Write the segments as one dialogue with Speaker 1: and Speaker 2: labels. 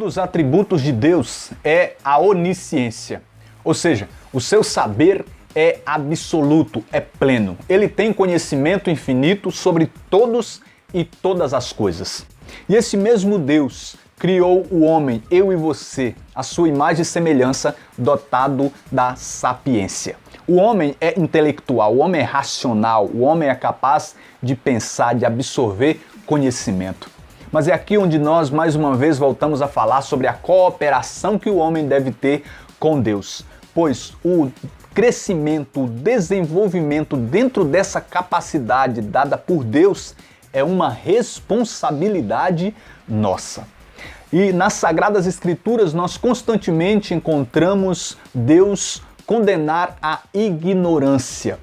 Speaker 1: dos atributos de Deus é a onisciência, ou seja, o seu saber é absoluto, é pleno. Ele tem conhecimento infinito sobre todos e todas as coisas. E esse mesmo Deus criou o homem, eu e você, a sua imagem e semelhança, dotado da sapiência. O homem é intelectual, o homem é racional, o homem é capaz de pensar, de absorver conhecimento. Mas é aqui onde nós, mais uma vez, voltamos a falar sobre a cooperação que o homem deve ter com Deus. Pois o crescimento, o desenvolvimento dentro dessa capacidade dada por Deus é uma responsabilidade nossa. E nas Sagradas Escrituras nós constantemente encontramos Deus condenar a ignorância.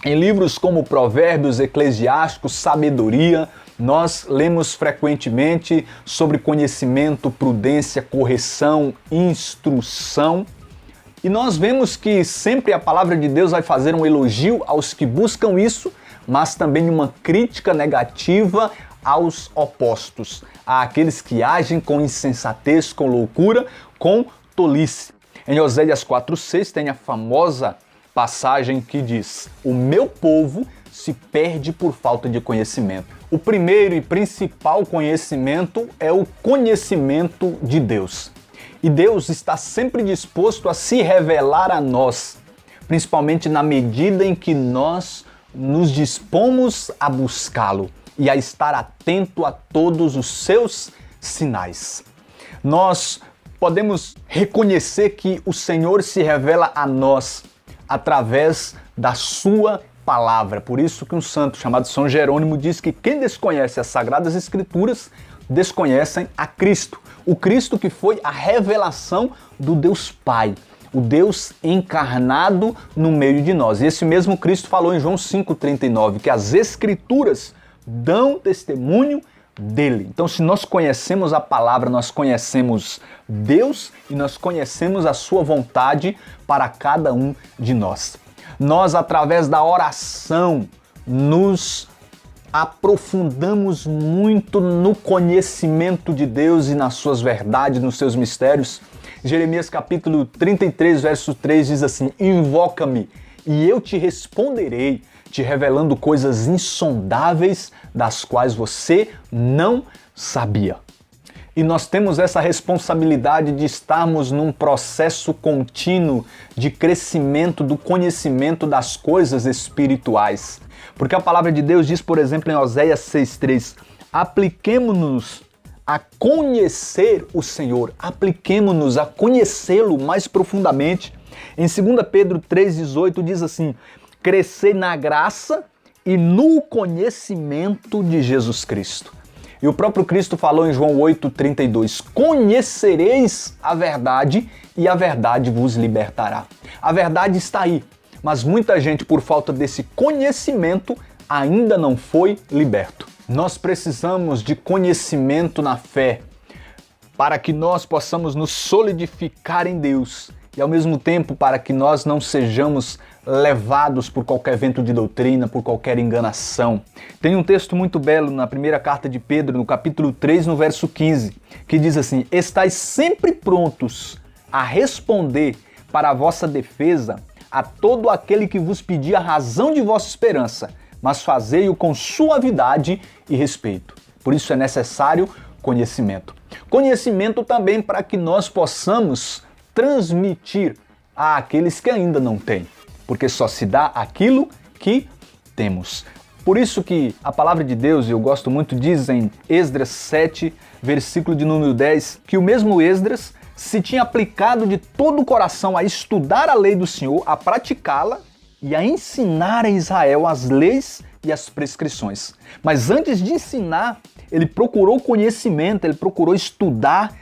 Speaker 1: Em livros como Provérbios, Eclesiásticos, Sabedoria, nós lemos frequentemente sobre conhecimento, prudência, correção, instrução. E nós vemos que sempre a palavra de Deus vai fazer um elogio aos que buscam isso, mas também uma crítica negativa aos opostos, àqueles que agem com insensatez, com loucura, com tolice. Em Oséias 4,6 tem a famosa passagem que diz: o meu povo se perde por falta de conhecimento. O primeiro e principal conhecimento é o conhecimento de Deus. E Deus está sempre disposto a se revelar a nós, principalmente na medida em que nós nos dispomos a buscá-lo e a estar atento a todos os seus sinais. Nós podemos reconhecer que o Senhor se revela a nós através da sua palavra. Por isso que um santo chamado São Jerônimo diz que quem desconhece as Sagradas Escrituras desconhecem a Cristo. O Cristo que foi a revelação do Deus Pai, o Deus encarnado no meio de nós. E esse mesmo Cristo falou em João 5,39 que as Escrituras dão testemunho dele. Então, se nós conhecemos a palavra, nós conhecemos Deus e nós conhecemos a sua vontade para cada um de nós. Nós, através da oração, nos aprofundamos muito no conhecimento de Deus e nas suas verdades, nos seus mistérios. Jeremias capítulo 33, verso 3 diz assim: invoca-me e eu te responderei, te revelando coisas insondáveis das quais você não sabia. E nós temos essa responsabilidade de estarmos num processo contínuo de crescimento do conhecimento das coisas espirituais. Porque a palavra de Deus diz, por exemplo, em Oséias 6,3, apliquemo-nos a conhecer o Senhor, apliquemo-nos a conhecê-lo mais profundamente. Em 2 Pedro 3,18 diz assim: crescer na graça e no conhecimento de Jesus Cristo. E o próprio Cristo falou em João 8,32, conhecereis a verdade e a verdade vos libertará. A verdade está aí, mas muita gente, por falta desse conhecimento, ainda não foi liberto. Nós precisamos de conhecimento na fé para que nós possamos nos solidificar em Deus e ao mesmo tempo para que nós não sejamos levados por qualquer vento de doutrina, por qualquer enganação. Tem um texto muito belo na primeira carta de Pedro, no capítulo 3, no verso 15, que diz assim: estais sempre prontos a responder para a vossa defesa a todo aquele que vos pedir a razão de vossa esperança, mas fazei-o com suavidade e respeito. Por isso é necessário conhecimento. Conhecimento também para que nós possamos transmitir àqueles que ainda não têm, porque só se dá aquilo que temos. Por isso que a palavra de Deus, e eu gosto muito, diz em Esdras 7, versículo de número 10, que o mesmo Esdras se tinha aplicado de todo o coração a estudar a lei do Senhor, a praticá-la e a ensinar a Israel as leis e as prescrições. Mas antes de ensinar, ele procurou conhecimento, ele procurou estudar,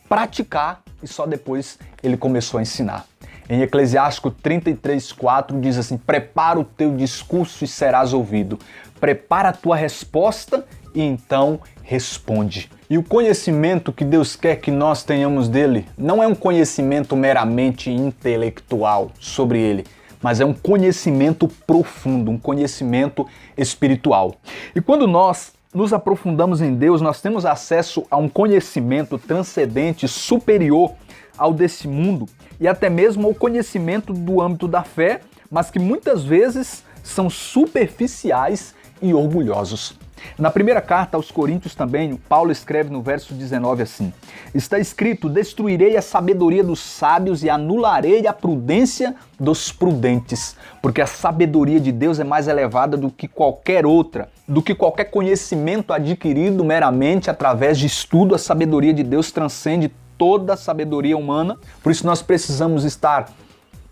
Speaker 1: praticar e só depois ele começou a ensinar. Em Eclesiástico 33,4 diz assim: prepara o teu discurso e serás ouvido. Prepara a tua resposta e então responde. E o conhecimento que Deus quer que nós tenhamos dele não é um conhecimento meramente intelectual sobre ele, mas é um conhecimento profundo, um conhecimento espiritual. E quando nós nos aprofundamos em Deus, nós temos acesso a um conhecimento transcendente, superior ao desse mundo e até mesmo ao conhecimento do âmbito da fé, mas que muitas vezes são superficiais e orgulhosos. Na primeira carta aos Coríntios também, Paulo escreve no verso 19 assim: está escrito, destruirei a sabedoria dos sábios e anularei a prudência dos prudentes, porque a sabedoria de Deus é mais elevada do que qualquer outra, do que qualquer conhecimento adquirido meramente através de estudo. A sabedoria de Deus transcende toda a sabedoria humana, por isso nós precisamos estar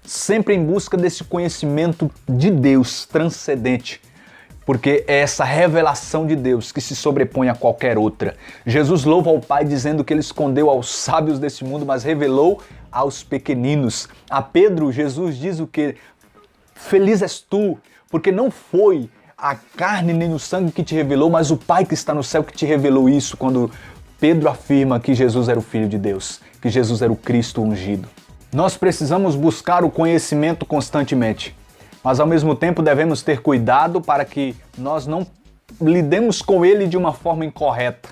Speaker 1: sempre em busca desse conhecimento de Deus transcendente, porque é essa revelação de Deus que se sobrepõe a qualquer outra. Jesus louva ao Pai dizendo que ele escondeu aos sábios desse mundo, mas revelou aos pequeninos. A Pedro, Jesus diz o quê? Feliz és tu, porque não foi a carne nem o sangue que te revelou, mas o Pai que está no céu que te revelou isso, quando Pedro afirma que Jesus era o Filho de Deus, que Jesus era o Cristo ungido. Nós precisamos buscar o conhecimento constantemente, mas ao mesmo tempo devemos ter cuidado para que nós não lidemos com ele de uma forma incorreta.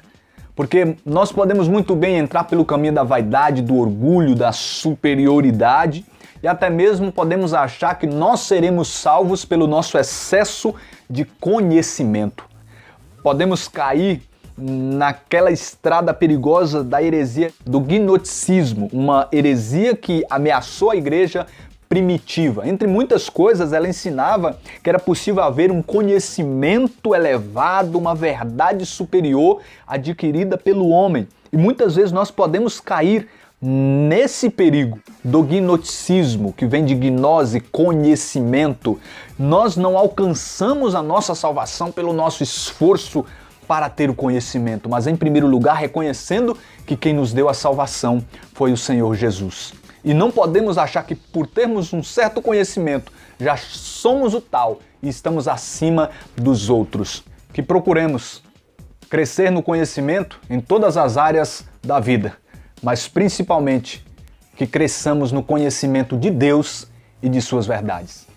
Speaker 1: Porque nós podemos muito bem entrar pelo caminho da vaidade, do orgulho, da superioridade e até mesmo podemos achar que nós seremos salvos pelo nosso excesso de conhecimento. Podemos cair naquela estrada perigosa da heresia do gnosticismo, uma heresia que ameaçou a igreja primitiva. Entre muitas coisas, ela ensinava que era possível haver um conhecimento elevado, uma verdade superior adquirida pelo homem. E muitas vezes nós podemos cair nesse perigo do gnosticismo, que vem de gnose, conhecimento. Nós não alcançamos a nossa salvação pelo nosso esforço para ter o conhecimento, mas em primeiro lugar reconhecendo que quem nos deu a salvação foi o Senhor Jesus. E não podemos achar que por termos um certo conhecimento já somos o tal e estamos acima dos outros. Que procuremos crescer no conhecimento em todas as áreas da vida, mas principalmente que cresçamos no conhecimento de Deus e de suas verdades.